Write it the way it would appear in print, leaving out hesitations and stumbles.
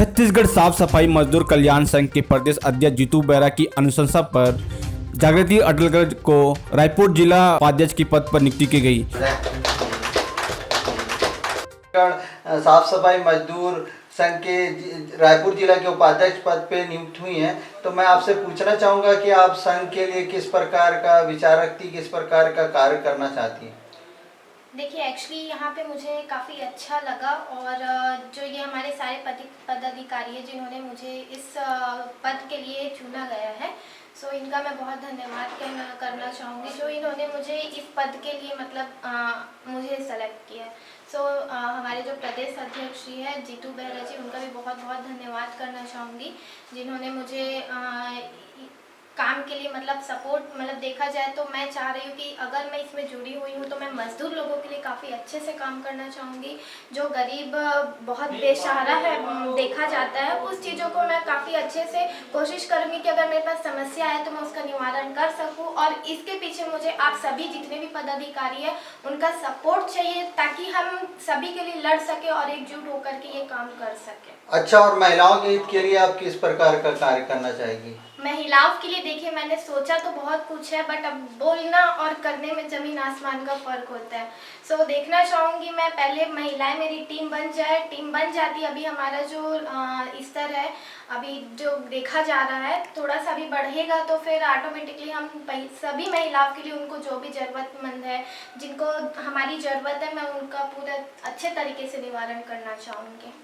छत्तीसगढ़ साफ सफाई मजदूर कल्याण संघ के प्रदेश अध्यक्ष जीतू बेरा की अनुशंसा पर जागृति अटलगढ़ को रायपुर जिला उपाध्यक्ष के पद पर नियुक्ति की गई। साफ सफाई मजदूर संघ के रायपुर जिला के उपाध्यक्ष पद पे नियुक्त हुई हैं, तो मैं आपसे पूछना चाहूँगा कि आप संघ के लिए किस प्रकार का विचार रखती, किस प्रकार का कार्य करना चाहती हैं? देखिए, एक्चुअली यहाँ पे मुझे काफ़ी अच्छा लगा और जो ये हमारे सारे पदाधिकारी हैं जिन्होंने मुझे इस पद के लिए चुना गया है, सो इनका मैं बहुत धन्यवाद करना चाहूँगी जो इन्होंने मुझे इस पद के लिए मतलब मुझे सेलेक्ट किया है। सो हमारे जो प्रदेश अध्यक्ष जी हैं जीतू बेरा जी, उनका भी बहुत बहुत धन्यवाद करना चाहूँगी जिन्होंने मुझे काम के लिए मतलब सपोर्ट मतलब देखा जाए तो मैं चाह रही हूँ कि अगर मैं इसमें जुड़ी हुई हूँ तो मैं मजदूर लोगों के लिए काफ़ी अच्छे से काम करना चाहूँगी। जो गरीब बहुत बेसहारा है देखा जाता है, उस चीज़ों को मैं काफ़ी अच्छे से कोशिश करूँगी कि अगर मेरे पास समस्या है तो मैं उसका निवारण कर सकूँ। और इसके पीछे मुझे आप सभी जितने भी पदाधिकारी हैं उनका सपोर्ट चाहिए ताकि हम सभी के लिए लड़ सके और एकजुट होकर के ये काम कर सके। अच्छा, और महिलाओं के हित के लिए आप किस प्रकार का कार्य करना चाहेगी? महिलाओं के लिए देखिए, मैंने सोचा तो बहुत कुछ है बट अब बोलना और करने में ज़मीन आसमान का फ़र्क होता है। सो देखना चाहूँगी मैं पहले महिलाएं मेरी टीम बन जाए, टीम बन जाती। अभी हमारा जो स्तर है अभी जो देखा जा रहा है थोड़ा सा भी बढ़ेगा तो फिर ऑटोमेटिकली हम सभी महिलाओं के लिए उनको जो भी ज़रूरतमंद है जिनको हमारी ज़रूरत है मैं उनका पूरा अच्छे तरीके से निवारण करना चाहूँगी।